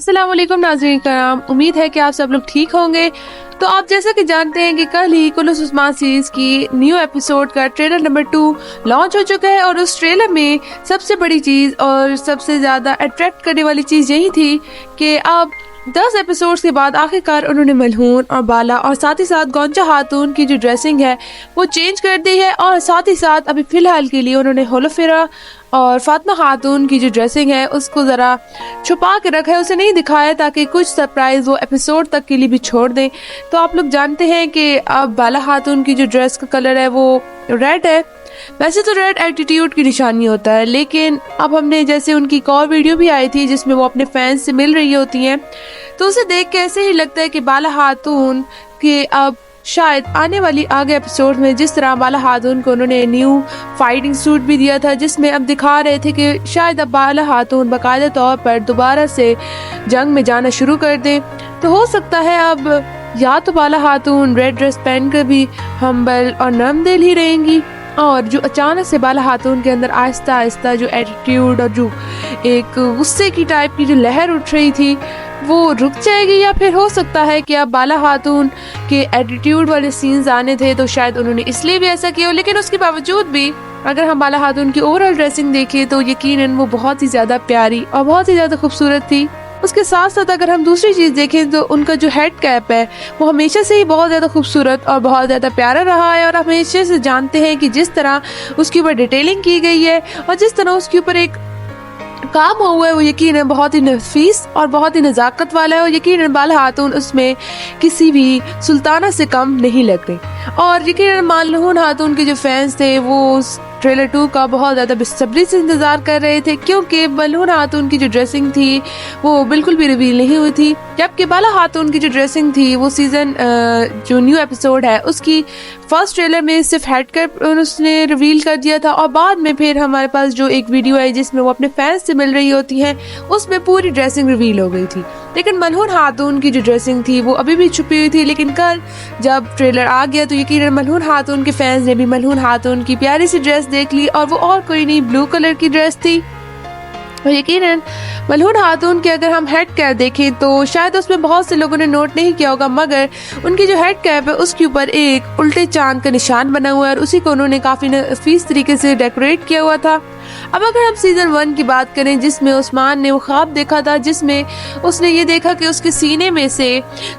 अस्सलाम वालेकुम नाज़रीन कराम, उम्मीद है कि आप सब लोग ठीक होंगे। तो आप जैसा कि जानते हैं कि कल ही कुल्लूस उस्मान सीरीज की न्यू एपिसोड का ट्रेलर नंबर 2 लॉन्च हो चुका है और उस ट्रेलर में सबसे बड़ी चीज़ और सबसे ज़्यादा अट्रैक्ट करने वाली चीज़ यही थी कि अब 10 एपिसोड्स के बाद आखिरकार उन्होंने मलहून और बाला और साथ ही साथ गौंचा खातून की जो ड्रेसिंग है वो चेंज कर दी है और साथ ही साथ अभी फ़िलहाल के लिए उन्होंने होलोफेरा और फातिमा खातून की जो ड्रेसिंग है उसको ज़रा छुपा के रखा है, उसे नहीं दिखाया ताकि कुछ सरप्राइज़ वो एपिसोड तक के लिए भी छोड़ दें। तो आप लोग जानते हैं कि अब बाला खातून की जो ड्रेस का कलर है वो रेड है। वैसे तो रेड एटीट्यूड की निशानी होता है, लेकिन अब हमने जैसे उनकी एक और वीडियो भी आई थी जिसमें वो अपने फैंस से मिल रही होती हैं, तो उसे देख के ऐसे ही लगता है कि बाला खातून के अब शायद आने वाली आगे एपिसोड में जिस तरह बाला खातून को उन्होंने न्यू फाइटिंग सूट भी दिया था जिसमें अब दिखा रहे थे कि शायद अब बाला खातून बाकायदा तौर पर दोबारा से जंग में जाना शुरू कर दें, तो हो सकता है अब या तो बाला खातून रेड ड्रेस पहन कर भी हम्बल और नरमदिल ही रहेंगी और जो अचानक से बाला खातून के अंदर आहिस्ता आहिस्ता जो एटीट्यूड और जो एक गुस्से की टाइप की जो लहर उठ रही थी वो रुक जाएगी, या फिर हो सकता है कि अब बाला खातून के एटीट्यूड वाले सीन्स आने थे तो शायद उन्होंने इसलिए भी ऐसा किया हो। लेकिन उसके बावजूद भी अगर हम बाला खातून की ओवरऑल ड्रेसिंग देखें तो यकीनन वो बहुत ही ज़्यादा प्यारी और बहुत ही ज़्यादा खूबसूरत थी। उसके साथ साथ अगर हम दूसरी चीज़ देखें तो उनका जो हेड कैप है वो हमेशा से ही बहुत ज़्यादा खूबसूरत और बहुत ज़्यादा प्यारा रहा है और हमेशा से जानते हैं कि जिस तरह उसके ऊपर डिटेलिंग की गई है और जिस तरह उसके ऊपर एक काम हुआ है वो यकीनन बहुत ही नफीस और बहुत ही नज़ाकत वाला है और यकीनन बाला खातून उसमें किसी भी सुल्ताना से कम नहीं लग रही। और यकीनन मलहून खातून के जो फैंस थे वो ट्रेलर 2 का बहुत ज़्यादा बेसब्री से इंतज़ार कर रहे थे क्योंकि मलहून खातून की जो ड्रेसिंग थी वो बिल्कुल भी रिवील नहीं हुई थी, जबकि बाला खातून की जो ड्रेसिंग थी वो सीज़न जो न्यू एपिसोड है उसकी फर्स्ट ट्रेलर में सिर्फ हेड कैप उसने रिवील कर दिया था और बाद में फिर हमारे पास जो एक वीडियो है जिसमें वो अपने फैंस से मिल रही होती हैं उसमें पूरी ड्रेसिंग रिवील हो गई थी। लेकिन मलहून खातून की जो ड्रेसिंग थी वो अभी भी छुपी हुई थी, लेकिन कल जब ट्रेलर आ गया तो यकीनन मलहून खातून के फैंस ने भी मलहून खातून की प्यारी सी ड्रेस देख ली और वो और कोई नहीं ब्लू कलर की ड्रेस थी। और यकीनन मलहून खातून के अगर हम हेड कैप देखें तो शायद उसमें बहुत से लोगों ने नोट नहीं किया होगा, मगर उनकी जो हेड कैप है उसके ऊपर एक उल्टे चांद का निशान बना हुआ है और उसी को उन्होंने काफ़ी नफीस तरीके से डेकोरेट किया हुआ था। अब अगर हम सीज़न 1 की बात करें जिसमें उस्मान ने वो ख्वाब देखा था जिसमें उसने ये देखा कि उसके सीने में से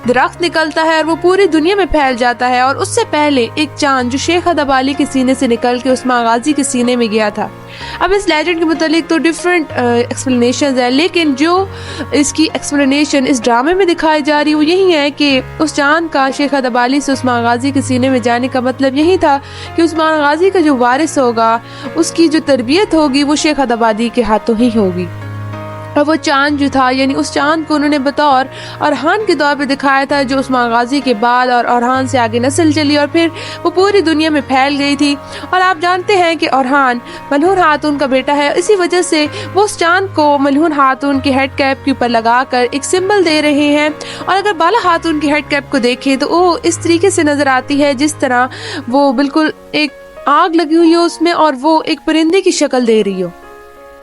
दरख्त निकलता है और वो पूरी दुनिया में फैल जाता है, और उससे पहले एक चांद जो शेख अदबाली के सीने से निकल के उस्मान गाजी के सीने में गया था। अब इस लेजेंड के मुतालिक तो डिफरेंट एक्सप्लेनेशन है, लेकिन जो इसकी एक्सप्लेनेशन इस ड्रामे में दिखाई जा रही है वो यही है कि उस चांद का शेख अदबाली से उस्मान गाजी के सीने में जाने का मतलब यही था कि उस्मान गाजी का जो वारिस होगा उसकी जो तरबियत होगी वो शेख अदबाली के हाथों ही होगी। और वो चांद जो था यानी उस चांद को उन्होंने बतौर अरहान के तौर पे दिखाया था जो उस्मान गाजी के बाद और अरहान से आगे नस्ल चली और फिर वो पूरी दुनिया में फैल गई थी। और आप जानते हैं कि अरहान मलहून खातून का बेटा है, इसी वजह से वो उस चांद को मलहून खातून के हेड कैप के ऊपर लगाकर एक सिंबल दे रहे हैं। और अगर बाला खातून की हेड कैप को देखें तो वो इस तरीके से नजर आती है जिस तरह वो बिल्कुल एक आग लगी हुई हो उसमें और वो एक परिंदे की शक्ल दे रही हो।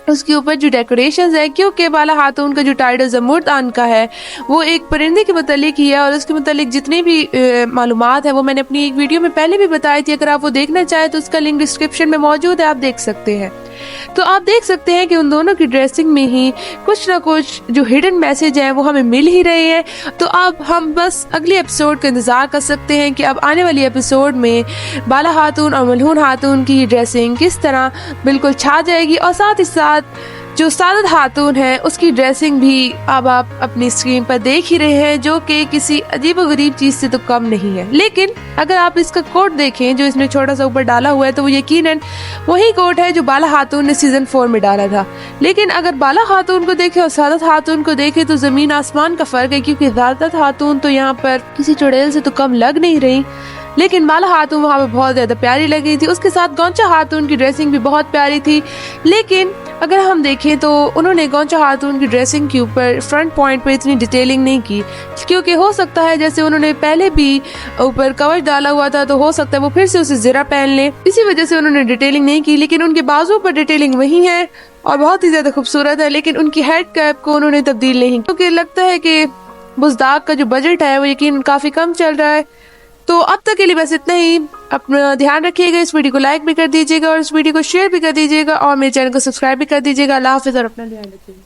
उसके ऊपर जो डेकोरेशन है क्योंकि बाला खातून का जो टाइटल ज़मुर्दान का है वो एक परिंदे के मुतालिक ही है और उसके मुतालिक जितनी भी मालूमात है वो मैंने अपनी एक वीडियो में पहले भी बताई थी। अगर आप वो देखना चाहें तो उसका लिंक डिस्क्रिप्शन में मौजूद है, आप देख सकते हैं। तो आप देख सकते हैं कि उन दोनों की ड्रेसिंग में ही कुछ ना कुछ जो हिडन मैसेज है वो हमें मिल ही रहे हैं। तो अब हम बस अगले एपिसोड का इंतज़ार कर सकते हैं कि अब आने वाली एपिसोड में बाला खातून और मलहून खातून की ड्रेसिंग किस तरह बिल्कुल छा जाएगी और साथ ही साथ जो सादत खातून है उसकी ड्रेसिंग भी अब आप अपनी स्क्रीन पर देख ही रहे हैं जो कि किसी अजीब व गरीब चीज़ से तो कम नहीं है। लेकिन अगर आप इसका कोट देखें जो इसने छोटा सा ऊपर डाला हुआ है तो वो यकीनन वही कोट है जो बाला खातून ने सीज़न 4 में डाला था। लेकिन अगर बाला खातून को देखें और सादत खातून को देखें तो ज़मीन आसमान का फ़र्क है, क्योंकि सादत खातून तो यहाँ पर किसी चुड़ैल से तो कम लग नहीं रही, लेकिन बाला खातून वहाँ पे बहुत ज़्यादा प्यारी लगी थी। उसके साथ गौंचा खातून की ड्रेसिंग भी बहुत प्यारी थी। लेकिन अगर हम देखें तो उन्होंने गौंचा खातून की ड्रेसिंग के ऊपर फ्रंट पॉइंट पर इतनी डिटेलिंग नहीं की, क्योंकि हो सकता है जैसे उन्होंने पहले भी ऊपर कवच डाला हुआ था तो हो सकता है वो फिर से उसे ज़रा पहन लें, इसी वजह से उन्होंने डिटेलिंग नहीं की। लेकिन उनके बाजू पर डिटेलिंग वही है और बहुत ही ज्यादा खूबसूरत है, लेकिन उनकी हेड कैप को उन्होंने तब्दील नहीं, क्योंकि लगता है कि बुज़दाग का जो बजट है वो यकीन काफी कम चल रहा है। तो अब तक के लिए बस इतना ही। अपना ध्यान रखिएगा, इस वीडियो को लाइक भी कर दीजिएगा और इस वीडियो को शेयर भी कर दीजिएगा और मेरे चैनल को सब्सक्राइब भी कर दीजिएगा। अल्लाह हाफिज़ और अपना ध्यान रखिएगा।